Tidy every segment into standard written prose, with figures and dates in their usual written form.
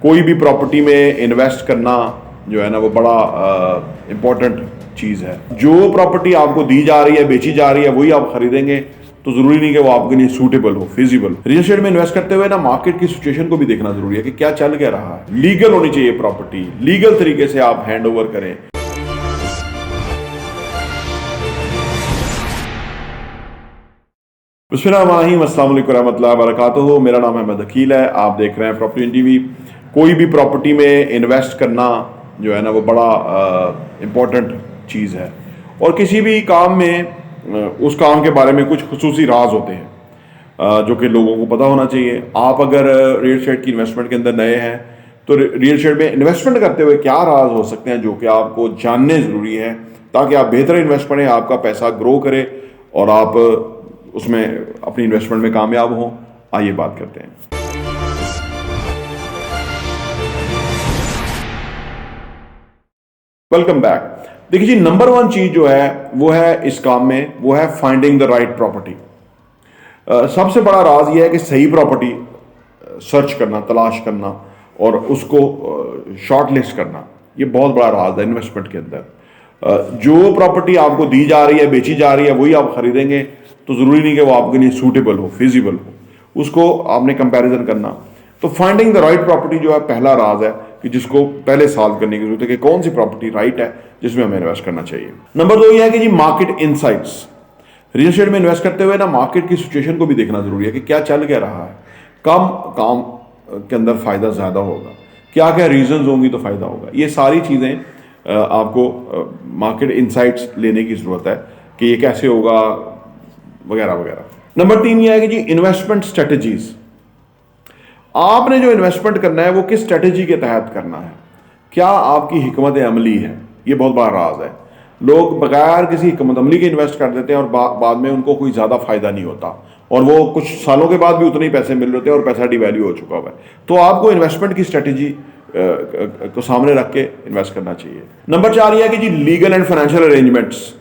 कोई भी प्रॉपर्टी में इन्वेस्ट करना जो है ना वो बड़ा इम्पोर्टेंट चीज़ है। जो प्रॉपर्टी आपको दी जा रही है, बेची जा रही है, वही आप खरीदेंगे तो जरूरी नहीं कि वो आपके लिए सूटेबल हो, फिजिबल। रियल एस्टेट में इन्वेस्ट करते हुए ना मार्केट की सिचुएशन को भी देखना जरूरी है कि क्या चल क्या रहा है। लीगल होनी चाहिए प्रॉपर्टी, लीगल तरीके से आप हैंड ओवर करें। बिस्मिल्लाहिर्रहमानिर्रहीम, अस्सलाम वालेकुम रहमतुल्लाहि व बरकातुहू। मेरा नाम अहमद अकील है, आप देख रहे हैं प्रॉपर्टी टीवी। कोई भी प्रॉपर्टी में इन्वेस्ट करना जो है ना वो बड़ा इम्पोर्टेंट चीज़ है और किसी भी काम में उस काम के बारे में कुछ खुसूसी राज होते हैं जो कि लोगों को पता होना चाहिए। आप अगर रियल एस्टेट की इन्वेस्टमेंट के अंदर नए हैं तो रियल एस्टेट में इन्वेस्टमेंट करते हुए क्या राज हो सकते हैं जो कि आपको जानने ज़रूरी है ताकि आप बेहतर इन्वेस्ट करें, आपका पैसा ग्रो करे और आप उसमें अपनी इन्वेस्टमेंट में कामयाब हों। आइए बात करते हैं। Welcome back. देखिए जी, नंबर वन चीज जो है वो है इस काम में, वो है फाइंडिंग द राइट प्रॉपर्टी। सबसे बड़ा राज ये है कि सही प्रॉपर्टी सर्च करना, तलाश करना और उसको शॉर्ट लिस्ट करना, ये बहुत बड़ा राज है इन्वेस्टमेंट के अंदर। जो प्रॉपर्टी आपको दी जा रही है, बेची जा रही है, वही आप खरीदेंगे तो जरूरी नहीं कि वो आपके लिए सूटेबल हो, फिजिबल हो, उसको आपने कंपैरिजन करना। तो फाइंडिंग द राइट प्रॉपर्टी जो है पहला राज है कि जिसको पहले सॉल्व करने की जरूरत है कि कौन सी प्रॉपर्टी राइट है जिसमें हमें इन्वेस्ट करना चाहिए। नंबर दो ये है कि जी मार्केट इनसाइट्स। रियल एस्टेट में इन्वेस्ट करते हुए ना मार्केट की सिचुएशन को भी देखना जरूरी है कि क्या चल क्या रहा है, कम काम के अंदर फायदा ज्यादा होगा, क्या क्या रीजंस होंगी तो फायदा होगा। ये सारी चीजें आपको मार्केट इनसाइट्स लेने की जरूरत है कि ये कैसे होगा वगैरह वगैरह। नंबर तीन ये है कि जी इन्वेस्टमेंट स्ट्रेटजीज। आपने जो इन्वेस्टमेंट करना है वो किस स्ट्रेटजी के तहत करना है, क्या आपकी हिकमत अमली है, ये बहुत बड़ा राज है। लोग बगैर किसी हिकमत अमली के इन्वेस्ट कर देते हैं और बाद में उनको कोई ज़्यादा फायदा नहीं होता और वो कुछ सालों के बाद भी उतने ही पैसे मिल रहे होते हैं और पैसा डिवैल्यू हो चुका हुआ है। तो आपको इन्वेस्टमेंट की स्ट्रेटजी को सामने रख के इन्वेस्ट करना चाहिए। नंबर चार यह है कि जी legal and financial arrangements.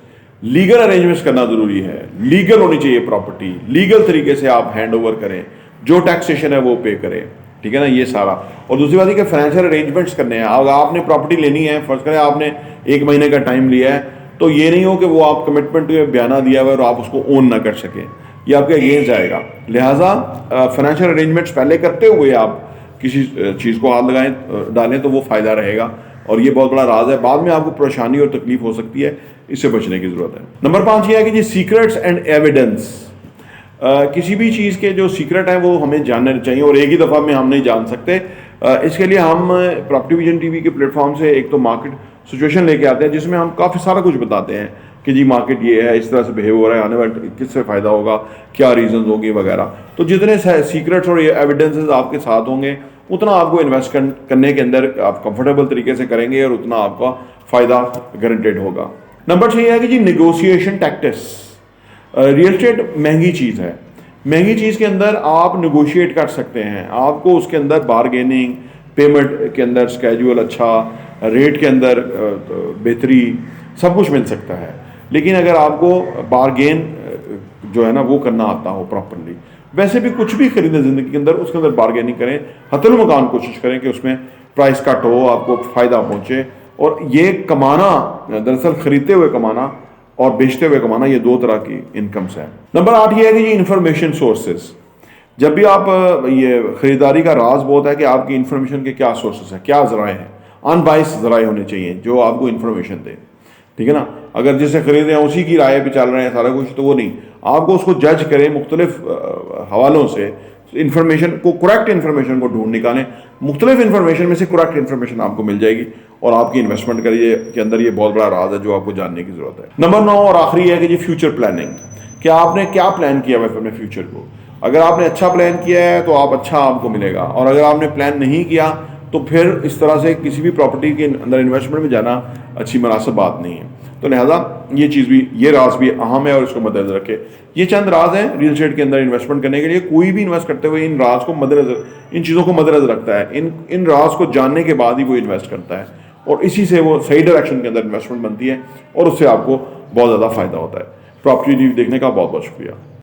Legal arrangements करना जरूरी है, लीगल होनी चाहिए प्रॉपर्टी, लीगल तरीके से आप हैंड ओवर करें, जो टैक्सेशन है वो पे करें, ठीक है ना, ये सारा। और दूसरी बात है कि फाइनेंशियल अरेंजमेंट्स करने हैं। अगर आपने प्रॉपर्टी लेनी है, फर्ज करें आपने 1 महीने का टाइम लिया है, तो ये नहीं हो कि वो आप कमिटमेंट में बयाना दिया हुआ है और आप उसको ओन ना कर सकें, ये आपके अगेंस्ट जाएगा। लिहाजा फाइनेंशियल अरेंजमेंट्स पहले करते हुए आप किसी चीज़ को हाथ डालें तो वो फ़ायदा रहेगा और ये बहुत बड़ा राज है। बाद में आपको परेशानी और तकलीफ हो सकती है, इससे बचने की ज़रूरत है। नंबर 5 ये है कि जी सीक्रेट्स एंड एविडेंस। किसी भी चीज़ के जो सीक्रेट है वो हमें जानने चाहिए और एक ही दफ़ा में हम नहीं जान सकते। इसके लिए हम प्रॉपर्टी विजन टीवी के प्लेटफॉर्म से एक तो मार्केट सिचुएशन लेके आते हैं जिसमें हम काफ़ी सारा कुछ बताते हैं कि जी मार्केट ये है, इस तरह से बिहेव हो रहा है, आने वाले किससे फ़ायदा होगा, क्या रीजंस होंगे वगैरह। तो जितने सीक्रेट्स और एविडेंसेस आपके साथ होंगे उतना आपको इन्वेस्ट करने के अंदर आप कंफर्टेबल तरीके से करेंगे और उतना आपका फ़ायदा गारंटेड होगा। नंबर 6 है कि जी निगोशिएशन टैक्टिक्स। रियल एस्टेट महंगी चीज़ है, महंगी चीज़ के अंदर आप निगोशिएट कर सकते हैं, आपको उसके अंदर बारगेनिंग, पेमेंट के अंदर स्केड्यूल अच्छा, रेट के अंदर बेहतरी, सब कुछ मिल सकता है। लेकिन अगर आपको बारगेन जो है ना वो करना आता हो प्रॉपरली, वैसे भी कुछ भी खरीदें ज़िंदगी के अंदर उसके अंदर बारगेनिंग करें, हतल मकान कोशिश करें कि उसमें प्राइस कट हो, आपको फ़ायदा पहुँचे। और ये कमाना, दरअसल खरीदते हुए कमाना और बेचते हुए कमाना, ये 2 तरह की इनकम्स हैं। नंबर 8 ये है कि ये इंफॉर्मेशन सोर्सेज। जब भी आप ये खरीदारी का राज बहुत है कि आपकी इंफॉर्मेशन के क्या सोर्सेज हैं, क्या ज़राए हैं। अनबाइस्ड ज़राए होने चाहिए जो आपको इन्फॉर्मेशन दे, ठीक है ना। अगर जिसे खरीदे हैं उसी की राय पे चल रहे हैं सारा कुछ, तो वो नहीं, आपको उसको जज करें मुख्तलिफ हवालों से, इन्फॉर्मेशन को, करेक्ट इन्फॉर्मेशन को ढूंढ निकालें। मुख्तलिफ इन्फॉर्मेशन में से करेक्ट इन्फॉर्मेशन आपको मिल जाएगी और आपकी इन्वेस्टमेंट के अंदर ये बहुत बड़ा राज है जो आपको जानने की जरूरत है। नंबर 9 और आखिरी है कि जी फ्यूचर प्लानिंग। क्या आपने क्या प्लान किया हुआ है अपने फ्यूचर को। अगर आपने अच्छा प्लान किया है तो आप अच्छा आपको मिलेगा, और अगर आपने प्लान नहीं किया तो फिर इस तरह से किसी भी प्रॉपर्टी के अंदर इन्वेस्टमेंट में जाना अच्छी मुनासिब बात नहीं है। तो लिहाजा ये चीज़ भी, ये राज भी अहम है और इसको मद्देनजर रखें। ये चंद राज हैं रियल एस्टेट के अंदर इन्वेस्टमेंट करने के लिए। कोई भी इन्वेस्ट करते हुए इन राज को मद्देनजर, इन चीज़ों को मद्देनजर रखता है, इन राज को जानने के बाद ही वो इन्वेस्ट करता है और इसी से वो सही डायरेक्शन के अंदर इन्वेस्टमेंट बनती है और उससे आपको बहुत ज़्यादा फायदा होता है। प्रॉपर्टी देखने का बहुत बहुत शुक्रिया।